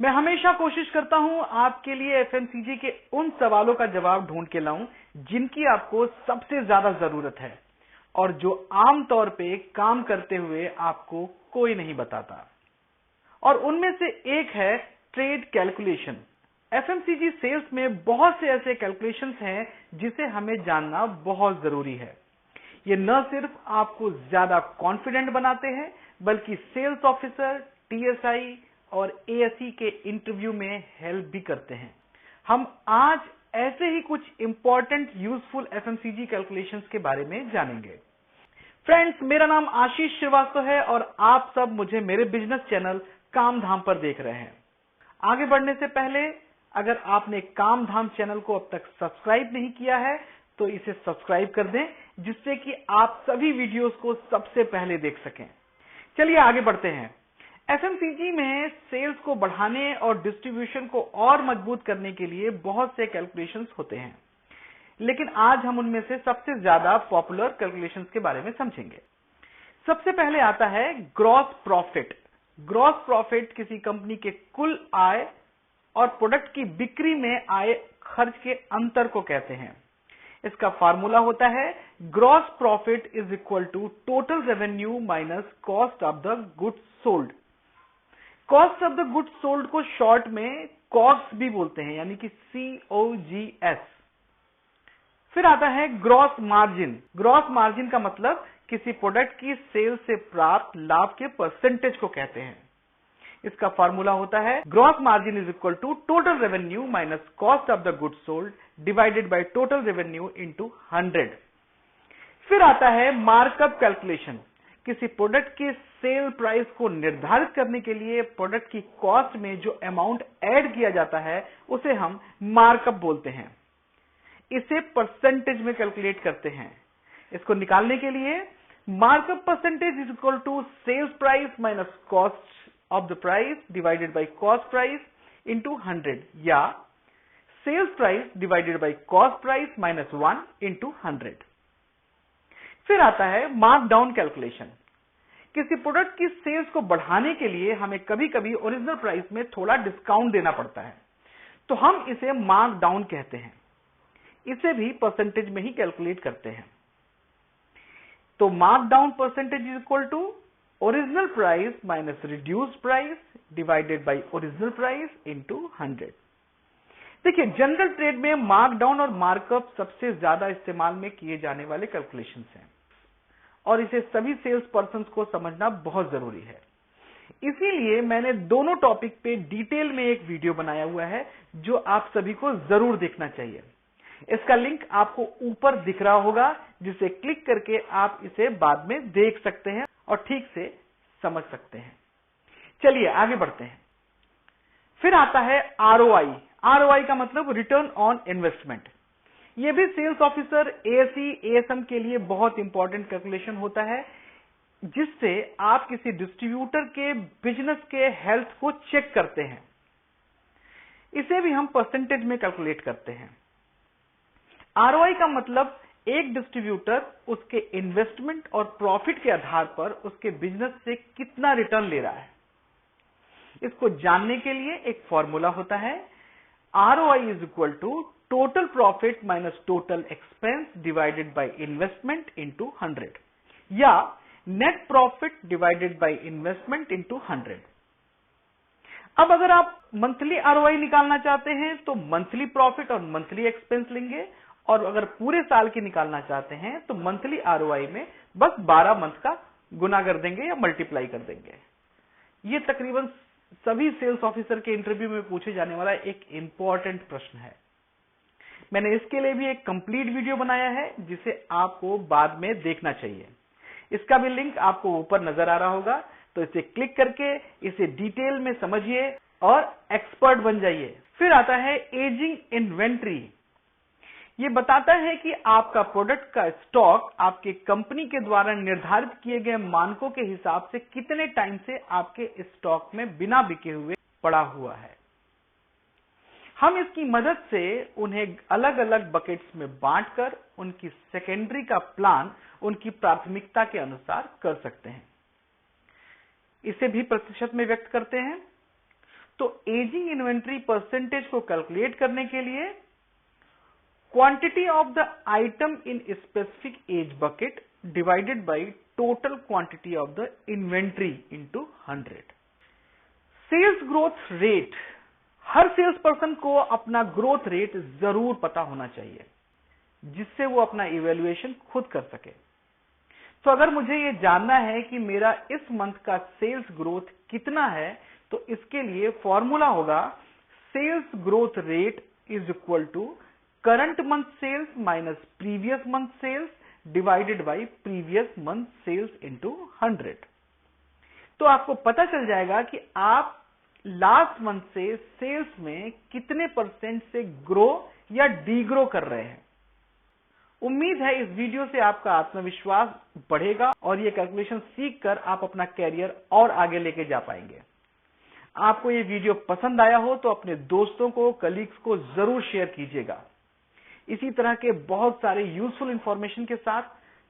मैं हमेशा कोशिश करता हूं आपके लिए एफएमसीजी के उन सवालों का जवाब ढूंढ के लाऊं जिनकी आपको सबसे ज्यादा जरूरत है और जो आमतौर पे काम करते हुए आपको कोई नहीं बताता। और उनमें से एक है ट्रेड कैलकुलेशन। एफएमसीजी सेल्स में बहुत से ऐसे कैलकुलेशंस हैं जिसे हमें जानना बहुत जरूरी है। ये न सिर्फ आपको ज्यादा कॉन्फिडेंट बनाते हैं बल्कि सेल्स ऑफिसर, टीएसआई और एएसई के इंटरव्यू में हेल्प भी करते हैं। हम आज ऐसे ही कुछ इंपॉर्टेंट यूजफुल एफएमसीजी कैलकुलेशंस के बारे में जानेंगे। फ्रेंड्स, मेरा नाम आशीष श्रीवास्तव है और आप सब मुझे मेरे बिजनेस चैनल काम धाम पर देख रहे हैं। आगे बढ़ने से पहले अगर आपने काम धाम चैनल को अब तक सब्सक्राइब नहीं किया है तो इसे सब्सक्राइब कर दें, जिससे कि आप सभी वीडियोस को सबसे पहले देख सकें। चलिए आगे बढ़ते हैं। एफएमसीजी में सेल्स को बढ़ाने और डिस्ट्रीब्यूशन को और मजबूत करने के लिए बहुत से कैलकुलेशंस होते हैं, लेकिन आज हम उनमें से सबसे ज्यादा पॉपुलर कैलकुलेशंस के बारे में समझेंगे। सबसे पहले आता है ग्रॉस प्रॉफिट। ग्रॉस प्रॉफिट किसी कंपनी के कुल आय और प्रोडक्ट की बिक्री में आए खर्च के अंतर को कहते हैं। इसका फार्मूला होता है gross profit is equal to total revenue minus cost of the goods sold. Cost of the goods sold को शॉर्ट में कॉग्स भी बोलते हैं, यानी कि COGS। फिर आता है ग्रॉस मार्जिन। ग्रॉस मार्जिन का मतलब किसी प्रोडक्ट की सेल से प्राप्त लाभ के परसेंटेज को कहते हैं। इसका फार्मूला होता है gross margin is equal to total revenue minus cost of the goods sold divided by total revenue into 100। फिर आता है मार्कअप कैलकुलेशन। किसी प्रोडक्ट के सेल प्राइस को निर्धारित करने के लिए प्रोडक्ट की कॉस्ट में जो अमाउंट ऐड किया जाता है उसे हम मार्कअप बोलते हैं। इसे परसेंटेज में कैलकुलेट करते हैं। इसको निकालने के लिए markup percentage is equal to sales price minus cost of the price divided by cost price into 100 या sales price divided by cost price minus 1 into 100। फिर आता है मार्कडाउन कैलकुलेशन। किसी प्रोडक्ट की सेल्स को बढ़ाने के लिए हमें कभी कभी ओरिजिनल प्राइस में थोड़ा डिस्काउंट देना पड़ता है, तो हम इसे मार्कडाउन कहते हैं। इसे भी परसेंटेज में ही कैलकुलेट करते हैं। तो markdown percentage is equal to original price minus reduced price divided by original price into 100। देखिए, जनरल ट्रेड में मार्कडाउन और मार्कअप सबसे ज्यादा इस्तेमाल में किए जाने वाले कैलकुलेशंस हैं और इसे सभी सेल्स पर्सन को समझना बहुत जरूरी है। इसीलिए मैंने दोनों टॉपिक पे डिटेल में एक वीडियो बनाया हुआ है जो आप सभी को जरूर देखना चाहिए। इसका लिंक आपको ऊपर दिख रहा होगा, जिसे क्लिक करके आप इसे बाद में देख सकते हैं और ठीक से समझ सकते हैं। चलिए आगे बढ़ते हैं। फिर आता है ROI। ROI का मतलब रिटर्न ऑन इन्वेस्टमेंट। यह भी सेल्स ऑफिसर, एएसई, एएसएम के लिए बहुत इंपॉर्टेंट कैलकुलेशन होता है, जिससे आप किसी डिस्ट्रीब्यूटर के बिजनेस के हेल्थ को चेक करते हैं। इसे भी हम परसेंटेज में कैलकुलेट करते हैं। ROI का मतलब एक डिस्ट्रीब्यूटर उसके इन्वेस्टमेंट और प्रॉफिट के आधार पर उसके बिजनेस से कितना रिटर्न ले रहा है। इसको जानने के लिए एक फॉर्मूला होता है ROI is equal to total profit minus total expense divided by investment into 100 या net profit divided by investment into 100। अब अगर आप मंथली ROI निकालना चाहते हैं तो मंथली प्रॉफिट और मंथली एक्सपेंस लेंगे, और अगर पूरे साल की निकालना चाहते हैं तो मंथली ROI में बस 12 मंथ का गुना कर देंगे या मल्टीप्लाई कर देंगे। ये तकरीबन सभी सेल्स ऑफिसर के इंटरव्यू में पूछे जाने वाला एक इंपॉर्टेंट प्रश्न है। मैंने इसके लिए भी एक कंप्लीट वीडियो बनाया है जिसे आपको बाद में देखना चाहिए। इसका भी लिंक आपको ऊपर नजर आ रहा होगा, तो इसे क्लिक करके इसे डिटेल में समझिए और एक्सपर्ट बन जाइए। फिर आता है एजिंग इन्वेंट्री। ये बताता है कि आपका प्रोडक्ट का स्टॉक आपके कंपनी के द्वारा निर्धारित किए गए मानकों के हिसाब से कितने टाइम से आपके स्टॉक में बिना बिके हुए पड़ा हुआ है। हम इसकी मदद से उन्हें अलग अलग बकेट्स में बांटकर उनकी सेकेंडरी का प्लान उनकी प्राथमिकता के अनुसार कर सकते हैं। इसे भी प्रतिशत में व्यक्त करते हैं। तो एजिंग इन्वेंट्री परसेंटेज को कैलकुलेट करने के लिए quantity of the item in specific age bucket divided by total quantity of the inventory into 100। Sales growth rate, हर सेल्स पर्सन को अपना ग्रोथ रेट जरूर पता होना चाहिए जिससे वो अपना इवैल्यूएशन खुद कर सके। तो अगर मुझे ये जानना है कि मेरा इस मंथ का सेल्स ग्रोथ कितना है, तो इसके लिए फॉर्मूला होगा sales growth rate is equal to current month sales minus previous month sales divided by previous month sales into 100। तो आपको पता चल जाएगा कि आप लास्ट मंथ से सेल्स में कितने परसेंट से ग्रो या डीग्रो कर रहे हैं। उम्मीद है इस वीडियो से आपका आत्मविश्वास बढ़ेगा और ये कैलकुलेशन सीखकर आप अपना कैरियर और आगे लेके जा पाएंगे। आपको ये वीडियो पसंद आया हो तो अपने दोस्तों को, कलीग्स को जरूर शेयर कीजिएगा। इसी तरह के बहुत सारे यूजफुल इंफॉर्मेशन के साथ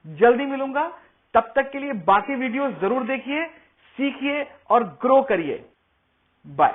जल्दी मिलूंगा। तब तक के लिए बाकी वीडियो जरूर देखिए, सीखिए और ग्रो करिए। बाय।